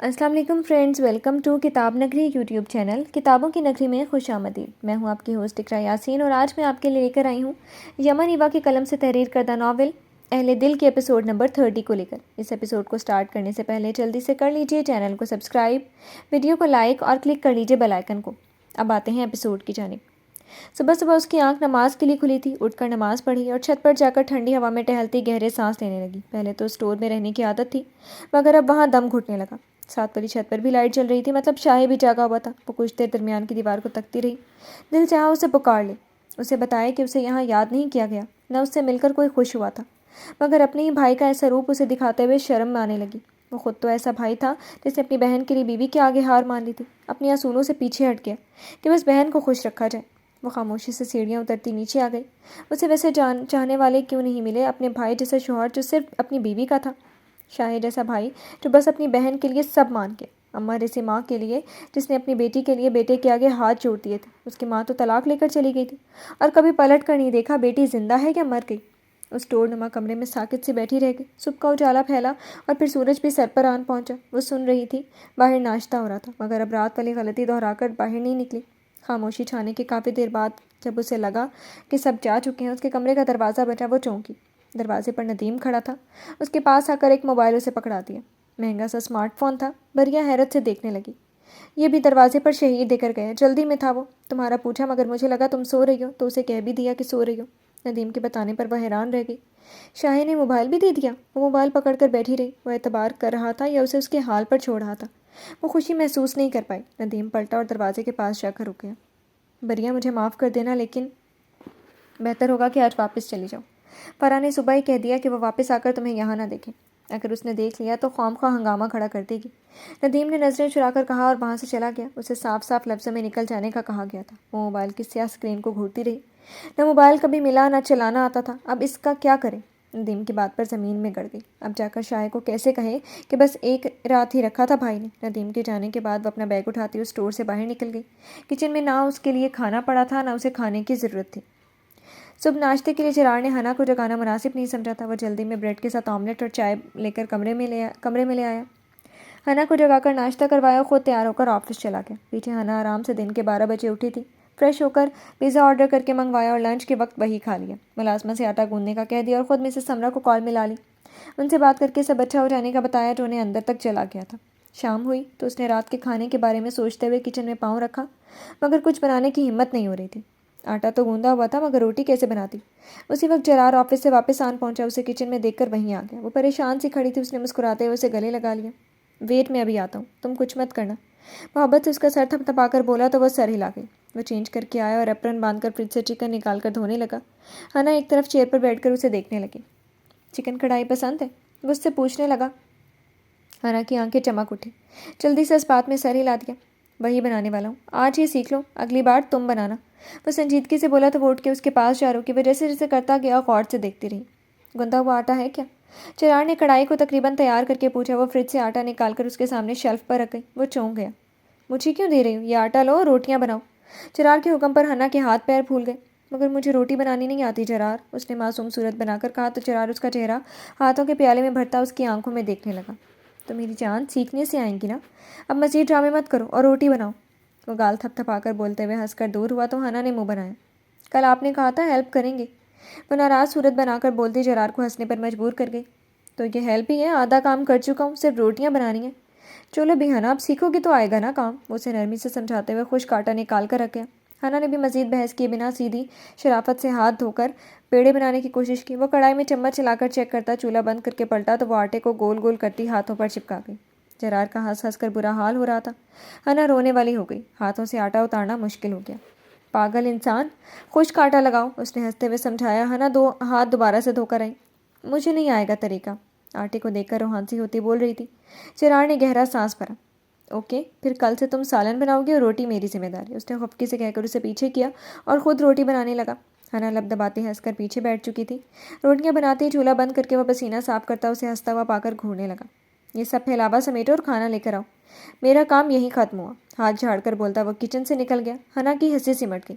السلام علیکم friends, welcome to کتاب نگری یوٹیوب چینل کتابوں کی نگری میں خوش آمدید۔ میں ہوں آپ کی ہوسٹ اقراء یاسین اور آج میں آپ کے لیے لے کر آئی ہوں یمن ایوا کی قلم سے تحریر کردہ ناول اہل دل کے ایپیسوڈ نمبر 30 کو لے کر۔ اس ایپیسوڈ کو سٹارٹ کرنے سے پہلے جلدی سے کر لیجئے چینل کو سبسکرائب، ویڈیو کو لائک اور کلک کر لیجئے بیل آئیکن کو۔ اب آتے ہیں ایپیسوڈ کی جانب۔ صبح صبح اس کی آنکھ نماز کے لیے کھلی تھی۔ اٹھ کر نماز پڑھی اور چھت پر جا کر ٹھنڈی ہوا میں ٹہلتی گہرے سانس لینے لگی۔ پہلے تو اسٹور میں رہنے کی عادت تھی مگر اب وہاں دم گھٹنے لگا۔ ساتھ والی چھت پر بھی لائٹ جل رہی تھی، مطلب شاہد بھی جاگا ہوا تھا۔ وہ کچھ دیر درمیان کی دیوار کو تکتی رہی۔ دل چاہا اسے پکار لے، اسے بتائے کہ اسے یہاں یاد نہیں کیا گیا، نہ اس سے مل کر کوئی خوش ہوا تھا، مگر اپنے ہی بھائی کا ایسا روپ اسے دکھاتے ہوئے شرم آنے لگی۔ وہ خود تو ایسا بھائی تھا جس نے اپنی بہن کے لیے بیوی کے آگے ہار مان لی تھی، اپنی اصولوں سے پیچھے ہٹ گیا کہ بس بہن کو خوش رکھا جائے۔ وہ خاموشی سے سیڑھیاں اترتی نیچے آ گئی۔ اسے ویسے چاہنے والے کیوں نہیں ملے، اپنے بھائی جیسا شوہر جو صرف اپنی بیوی کا تھا، شاہد جیسا بھائی جو بس اپنی بہن کے لیے سب مان گیا، اماں جیسی ماں کے لیے جس نے اپنی بیٹی کے لیے بیٹے کے آگے ہاتھ جوڑ دیے تھے۔ اس کی ماں تو طلاق لے کر چلی گئی تھی اور کبھی پلٹ کر نہیں دیکھا بیٹی زندہ ہے یا مر گئی۔ اس ٹور نما کمرے میں ساکت سی بیٹھی رہ گئی۔ صبح کا اجالا پھیلا اور پھر سورج بھی سر پر آن پہنچا۔ وہ سن رہی تھی باہر ناشتہ ہو رہا تھا، مگر اب رات والی غلطی دہرا کر باہر نہیں نکلی۔ خاموشی چھانے کے کافی دیر بعد جب اسے لگا کہ سب جا چکے ہیں، اس کے کمرے کا دروازہ بجا۔ وہ چونکی۔ دروازے پر ندیم کھڑا تھا۔ اس کے پاس آ کر ایک موبائل اسے پکڑا دیا۔ مہنگا سا اسمارٹ فون تھا۔ بریا حیرت سے دیکھنے لگی۔ یہ بھی دروازے پر شہید دے کر گیا، جلدی میں تھا وہ، تمہارا پوچھا مگر مجھے لگا تم سو رہی ہو تو اسے کہہ بھی دیا کہ سو رہی ہو۔ ندیم کے بتانے پر وہ حیران رہ گئی۔ شاہد نے موبائل بھی دے دیا؟ وہ موبائل پکڑ کر بیٹھی رہی۔ وہ اعتبار کر رہا تھا یا اسے اس کے حال پر چھوڑ رہا تھا؟ وہ خوشی محسوس نہیں کر پائی۔ ندیم پلٹا اور دروازے کے پاس جا کر رک گیا۔ بریا مجھے معاف کر دینا، لیکن بہتر ہوگا کہ آج واپس چلی جاؤ۔ فرح نے صبح ہی کہہ دیا کہ وہ واپس آ کر تمہیں یہاں نہ دیکھیں، اگر اس نے دیکھ لیا تو خواہ مخواہ ہنگامہ کھڑا کر دے گی۔ ندیم نے نظریں چرا کر کہا اور وہاں سے چلا گیا۔ اسے صاف صاف لفظوں میں نکل جانے کا کہا گیا تھا۔ وہ موبائل کی سیاہ اسکرین کو گھورتی رہی۔ نہ موبائل کبھی ملا، نہ چلانا آتا تھا، اب اس کا کیا کرے؟ ندیم کی بات پر زمین میں گڑ گئی۔ اب جا کر شاہد کو کیسے کہے کہ بس ایک رات ہی رکھا تھا بھائی نے۔ ندیم کے جانے کے بعد وہ اپنا بیگ اٹھاتی اس اسٹور سے باہر نکل گئی۔ کچن میں نہ اس کے لیے کھانا پڑا تھا، نہ اسے کھانے کی ضرورت تھی۔ صبح ناشتے کے لیے چراغ نے ہنا کو جگانا مناسب نہیں سمجھا تھا۔ وہ جلدی میں بریڈ کے ساتھ آملیٹ اور چائے لے کر کمرے میں لے آیا۔ ہنا کو جگا کر ناشتہ کروایا اور خود تیار ہو کر آفس چلا گیا۔ پیچھے ہنا آرام سے دن کے 12 بجے اٹھی تھی۔ فریش ہو کر پیزا آرڈر کر کے منگوایا اور لنچ کے وقت وہی کھا لیا۔ ملازمہ سے آٹا گوندنے کا کہہ دیا اور خود مسز سمرا کو کال ملا لی۔ ان سے بات کر کے سب اچھا ہو جانے کا بتایا جو انہیں اندر تک چلا گیا تھا۔ شام ہوئی تو اس نے رات کے کھانے کے بارے میں سوچتے ہوئے کچن میں پاؤں رکھا، مگر کچھ بنانے کی ہمت نہیں ہو رہی تھی۔ آٹا تو گوندا ہوا تھا مگر روٹی کیسے بناتی؟ اسی وقت جرار آفس سے واپس آن پہنچا۔ اسے کچن میں دیکھ کر وہیں آ گیا۔ وہ پریشان سی کھڑی تھی۔ اس نے مسکراتے ہوئے اسے گلے لگا لیا۔ ویٹ، میں ابھی آتا ہوں، تم کچھ مت کرنا۔ محبت سے اس کا سر تھپتھپا کر بولا تو وہ سر ہلا گئی۔ وہ چینج کر کے آیا اور اپرن باندھ کر فریج سے چکن نکال کر دھونے لگا۔ ہنا ایک طرف چیئر پر بیٹھ کر اسے دیکھنے لگی۔ چکن کڑھائی پسند ہے؟ وہ اس سے پوچھنے لگا۔ ہنا کی آنکھیں چمک اٹھی۔ جلدی سے اس بات میں سر ہلا دیا۔ وہی بنانے والا ہوں، آج یہ سیکھ لو، اگلی بار تم بنانا۔ وہ سنجیدگی سے بولا تو وہ اٹھ کے اس کے پاس جا رکی۔ وہ جیسے جیسے کرتا گیا غور سے دیکھتی رہی۔ گندا ہوا آٹا ہے کیا؟ چراغ نے کڑھائی کو تقریباً تیار کر کے پوچھا۔ وہ فریج سے آٹا نکال کر اس کے سامنے شیلف پر رکھ گئی۔ وہ چونک گیا۔ مجھے کیوں دے رہی ہو؟ یہ آٹا لو، روٹیاں بناؤ۔ چراغ کے حکم پر ہنا کے ہاتھ پیر پھول گئے۔ مگر مجھے روٹی بنانی نہیں آتی چراغ، اس نے معصوم صورت بنا کر کہا تو چراغ اس کا چہرہ ہاتھوں کے پیالے میں بھرتا اس کی آنکھوں میں دیکھنے لگا۔ تو میری جان، سیکھنے سے آئیں گی نا؟ اب مزید ڈرامے مت کرو اور روٹی بناؤ۔ وہ گال تھپ تھپا کر بولتے ہوئے ہنس کر دور ہوا تو ہنا نے منہ بنایا۔ کل آپ نے کہا تھا ہیلپ کریں گے، وہ ناراض صورت بنا کر بولتی جرار کو ہنسنے پر مجبور کر گئی۔ تو یہ ہیلپ ہی ہے، آدھا کام کر چکا ہوں، صرف روٹیاں بنانی ہیں۔ چلو بھی ہنا، اب سیکھو گی تو آئے گا نا کام، وہ اسے نرمی سے سمجھاتے ہوئے خشک آٹا نکال کر رکھ گیا۔ ہنا نے بھی مزید بحث کیے بنا سیدھی شرافت سے ہاتھ دھو کر پیڑے بنانے کی کوشش کی۔ وہ کڑھائی میں چمچ چلا کر چیک کرتا، چولہا بند کر کے پلٹا تو وہ آٹے کو گول گول کرتی ہاتھوں پر چپکا گئی۔ جرار کا ہنس ہنس کر برا حال ہو رہا تھا۔ ہنا رونے والی ہو گئی۔ ہاتھوں سے آٹا اتارنا مشکل ہو گیا۔ پاگل انسان، خشک آٹا لگاؤ، اس نے ہنستے ہوئے سمجھایا۔ ہنا ہاتھ دوبارہ سے دھو کر آئی۔ مجھے نہیں آئے گا طریقہ، آٹے کو دیکھ کر روحانسی ہوتی بول رہی تھی۔ چراغ نے گہرا سانس بھرا۔ اوکے، پھر کل سے تم سالن بناؤ گی اور روٹی میری ذمہ داری، اس نے خفگی سے کہہ کر اسے پیچھے کیا اور خود روٹی بنانے لگا۔ ہنا لب دباتی ہنس کر پیچھے بیٹھ چکی تھی۔ روٹیاں بناتے ہی چولہا بند کر کے وہ پسینہ صاف کرتا اسے ہنستا ہوا پا کر گھورنے لگا۔ یہ سب پھیلاوا سمیٹو اور کھانا لے کر آؤ، میرا کام یہیں ختم ہوا، ہاتھ جھاڑ کر بولتا وہ کچن سے نکل گیا۔ ہنا کی ہنسی سمٹ گئی۔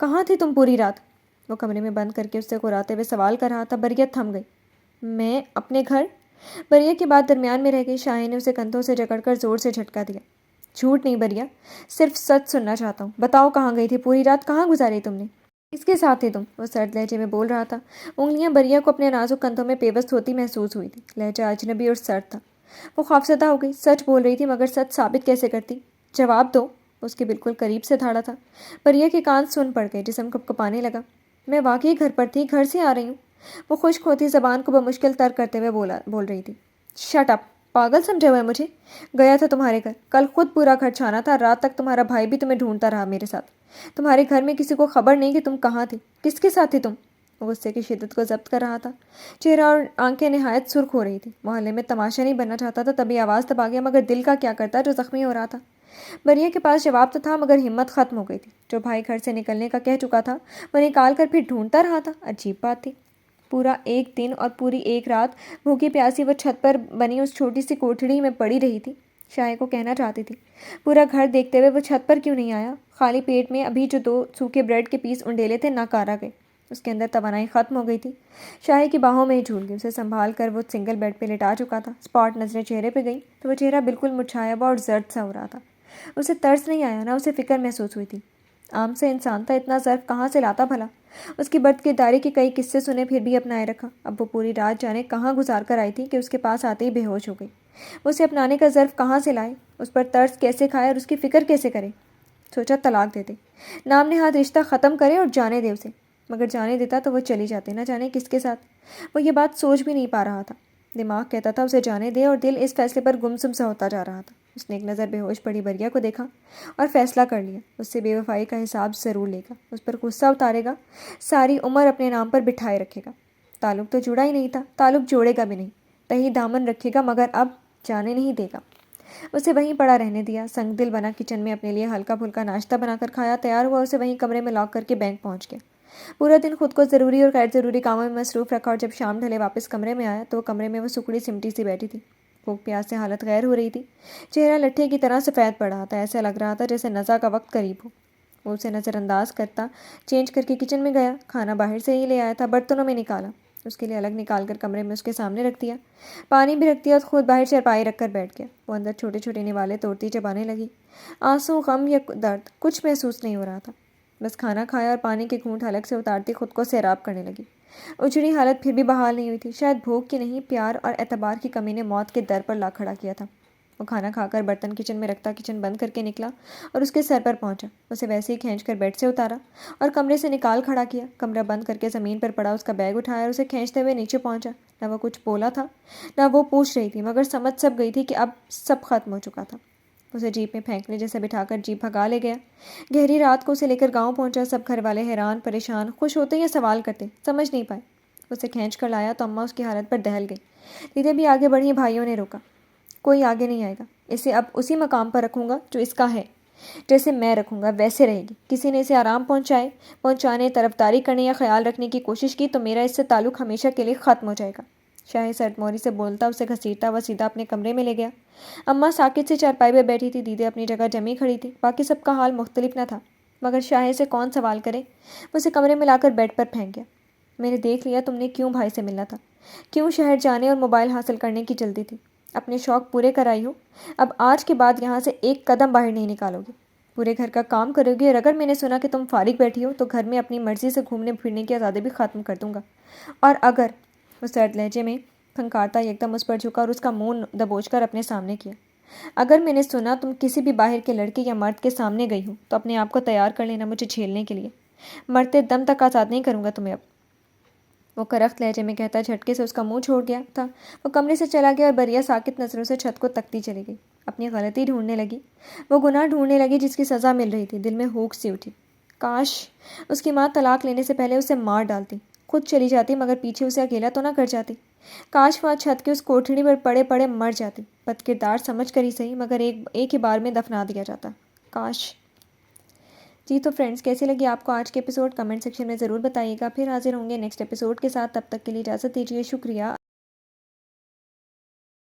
کہاں تھی تم پوری رات؟ وہ کمرے میں بند کر کے اس سے کراتے ہوئے سوال کر رہا تھا۔ بریہ تھم گئی۔ میں اپنے گھر؟ بریہ کی بات درمیان میں رہ گئی۔ شاہین نے اسے کندھوں سے جکڑ کر زور سے جھٹکا دیا۔ جھوٹ نہیں بریہ، صرف سچ سننا چاہتا ہوں۔ بتاؤ کہاں گئی تھی پوری رات، کہاں گزاری تم نے؟ کس کے ساتھ تھی تم؟ وہ سرد لہجے میں بول رہا تھا۔ انگلیاں بریہ کو اپنے نازک کندھوں میں پیوست ہوتی محسوس ہوئی تھی۔ لہجہ اجنبی اور سرد تھا۔ وہ خوفزدہ ہو گئی۔ سچ بول رہی تھی مگر سچ ثابت کیسے کرتی؟ جواب دو۔ اس کے بالکل قریب سے دھاڑا تھا۔ بریہ کے کان سن پڑ گئے، جسم کپکپانے لگا۔ میں واقعی گھر پر تھی، گھر سے آ رہی ہوں۔ وہ خشک ہوتی زبان کو بمشکل ترک کرتے ہوئے بول رہی تھی۔ شٹ اپ، پاگل سمجھا ہوا ہے مجھے؟ گیا تھا تمہارے گھر، کل خود پورا گھر چھانا تھا، رات تک تمہارا بھائی بھی تمہیں ڈھونڈتا رہا میرے ساتھ۔ تمہارے گھر میں کسی کو خبر نہیں کہ تم کہاں تھی، کس کے ساتھ تھی تم؟ وہ غصے کی شدت کو ضبط کر رہا تھا۔ چہرہ اور آنکھیں نہایت سرخ ہو رہی تھی۔ محلے میں تماشا نہیں بننا چاہتا تھا، تبھی آواز دبا گیا، مگر دل کا کیا کرتا جو زخمی ہو رہا تھا۔ بریہ کے پاس جواب تو تھا مگر ہمت ختم ہو گئی تھی۔ جو بھائی گھر سے نکلنے کا کہہ چکا تھا وہ نکال کر پھر ڈھونڈتا رہا تھا۔ عجیب بات تھی۔ پورا ایک دن اور پوری ایک رات بھوکی پیاسی وہ چھت پر بنی اس چھوٹی سی کوٹھڑی میں پڑی رہی تھی۔ شاہ کو کہنا چاہتی تھی، پورا گھر دیکھتے ہوئے وہ چھت پر کیوں نہیں آیا؟ خالی پیٹ میں ابھی جو 2 سوکھے بریڈ کے پیس انڈیلے تھے ناکارہ گئے۔ اس کے اندر توانائی ختم ہو گئی تھی۔ شاہ کی باہوں میں ہی جھول گئی۔ اسے سنبھال کر وہ سنگل بیڈ پہ لٹا چکا تھا۔ اسپاٹ نظریں چہرے پہ گئیں تو وہ چہرہ بالکل مرجھایا ہوا اور زرد سا ہو رہا تھا۔ اسے ترس نہیں آیا، نہ اسے فکر محسوس ہوئی تھی۔ عام سے انسان تھا، اتنا ظرف کہاں سے لاتا بھلا؟ اس کی بد کرداری کے کئی قصے سنے پھر بھی اپنائے رکھا۔ اب وہ پوری رات جانے کہاں گزار کر آئی تھی کہ اس کے پاس آتے ہی بے ہوش ہو گئی۔ وہ اسے اپنانے کا ظرف کہاں سے لائے، اس پر ترس کیسے کھائے اور اس کی فکر کیسے کرے؟ سوچا طلاق دے دے، نام نہاد رشتہ ختم کرے اور جانے دے اسے، مگر جانے دیتا تو وہ چلی جاتی، نہ جانے کس کے ساتھ۔ وہ یہ بات سوچ بھی نہیں پا رہا تھا۔ دماغ کہتا تھا اسے جانے دے اور دل اس فیصلے پر گمسم سا ہوتا جا رہا تھا۔ اس نے ایک نظر بے ہوش پڑی بریہ کو دیکھا اور فیصلہ کر لیا، اس سے بے وفائی کا حساب ضرور لے گا، اس پر غصہ اتارے گا، ساری عمر اپنے نام پر بٹھائے رکھے گا۔ تعلق تو جڑا ہی نہیں تھا، تعلق جوڑے گا بھی نہیں، تہی دامن رکھے گا مگر اب جانے نہیں دے گا۔ اسے وہیں پڑا رہنے دیا۔ سنگ دل بنا کچن میں اپنے لیے ہلکا پھلکا ناشتہ بنا کر کھایا، تیار ہوا، اسے وہیں کمرے میں لاک کر کے بینک پہنچ گیا۔ پورا دن خود کو ضروری اور غیر ضروری کاموں میں مصروف رکھا اور جب شام ڈھلے واپس کمرے میں آیا تو وہ کمرے میں وہ سکڑی سمٹی سی بیٹھی تھی۔ بھوک پیاس سے حالت غیر ہو رہی تھی۔ چہرہ لٹھے کی طرح سفید پڑ رہا تھا، ایسا لگ رہا تھا جیسے نزا کا وقت قریب ہو۔ وہ اسے نظر انداز کرتا چینج کر کے کچن میں گیا، کھانا باہر سے ہی لے آیا تھا، برتنوں میں نکالا، اس کے لیے الگ نکال کر کمرے میں اس کے سامنے رکھ دیا، پانی بھی رکھ دیا اور خود باہر چارپائی رکھ کر بیٹھ گیا۔ وہ اندر چھوٹے چھوٹے نوالے توڑتی چبانے لگی۔ آنسو، غم یا درد کچھ محسوس نہیں ہو رہا تھا، بس کھانا کھایا اور پانی کے گھونٹ حلق سے اتارتی خود کو سیراب کرنے لگی۔ اجڑی حالت پھر بھی بحال نہیں ہوئی تھی۔ شاید بھوک کی نہیں، پیار اور اعتبار کی کمی نے موت کے در پر لا کھڑا کیا تھا۔ وہ کھانا کھا کر برتن کچن میں رکھتا کچن بند کر کے نکلا اور اس کے سر پر پہنچا۔ اسے ویسے ہی کھینچ کر بیڈ سے اتارا اور کمرے سے نکال کھڑا کیا۔ کمرہ بند کر کے زمین پر پڑا اس کا بیگ اٹھایا اور اسے کھینچتے ہوئے نیچے پہنچا۔ نہ وہ کچھ بولا تھا، نہ وہ پوچھ رہی تھی، مگر سمجھ سب گئی تھی کہ اب سب ختم ہو چکا تھا۔ اسے جیپ میں پھینکنے جیسے بٹھا کر جیپ بھگا لے گیا۔ گہری رات کو اسے لے کر گاؤں پہنچا۔ سب گھر والے حیران پریشان، خوش ہوتے یا سوال کرتے، سمجھ نہیں پائے۔ اسے کھینچ کر لایا تو اماں اس کی حالت پر دہل گئی۔ دیدی بھی آگے بڑھی، بھائیوں نے روکا۔ کوئی آگے نہیں آئے گا، اسے اب اسی مقام پر رکھوں گا جو اس کا ہے، جیسے میں رکھوں گا ویسے رہے گی۔ کسی نے اسے آرام پہنچانے، طرفداری کرنے یا خیال رکھنے کی کوشش کی تو میرا اس سے تعلق ہمیشہ کے لیے ختم ہو جائے گا۔ شاہ سرد موری سے بولتا اسے گھسیٹتا ہوا سیدھا اپنے کمرے میں لے گیا۔ اماں ساکت سے چارپائی پہ بیٹھی تھی، دیدی اپنی جگہ جمی کھڑی تھی۔ باقی سب کا حال مختلف نہ تھا، مگر شاہ سے کون سوال کرے؟ وہ اسے کمرے میں لا کر بیڈ پر پھینک گیا۔ میں نے دیکھ لیا تم نے کیوں بھائی سے ملنا تھا، کیوں شہر جانے اور موبائل حاصل کرنے کی جلدی تھی۔ اپنے شوق پورے کرائی ہو، اب آج کے بعد یہاں سے ایک قدم باہر نہیں نکالو گے، پورے گھر کا کام کرو گی، اور اگر میں نے سنا کہ تم فارغ بیٹھی ہو تو گھر میں اپنی مرضی سے گھومنے پھرنے کی آزادی بھی ختم کر دوں گا۔ اور اگر، وہ سرد لہجے میں پھنکارتا یکدم اس پر جھکا اور اس کا منہ دبوچ کر اپنے سامنے کیا، اگر میں نے سنا تم کسی بھی باہر کے لڑکے یا مرد کے سامنے گئی ہو تو اپنے آپ کو تیار کر لینا مجھے جھیلنے کے لیے، مرتے دم تک آزاد نہیں کروں گا تمہیں اب۔ وہ کرخت لہجے میں کہتا جھٹکے سے اس کا منہ چھوڑ گیا تھا۔ وہ کمرے سے چلا گیا اور بریہ ساکت نظروں سے چھت کو تکتی چلی گئی، اپنی غلطی ڈھونڈنے لگی، وہ گناہ ڈھونڈنے لگی جس کی سزا مل رہی تھی۔ دل میں ہوک سی اٹھی، کاش اس کی ماں طلاق لینے سے پہلے اسے مار ڈالتی، خود چلی جاتی مگر پیچھے اسے اکیلا تو نہ کر جاتی۔ کاش وہاں چھت کی اس کوٹھڑی پر پڑے پڑے مر جاتی، بد کردار سمجھ کر ہی صحیح، مگر ایک ہی بار میں دفنا دیا جاتا، کاش۔ جی تو فرینڈز، کیسی لگی آپ کو آج کے ایپیسوڈ؟ کمنٹ سیکشن میں ضرور بتائیے گا۔ پھر حاضر ہوں گے نیکسٹ ایپیسوڈ کے ساتھ، تب تک کے لیے اجازت دیجیے، شکریہ۔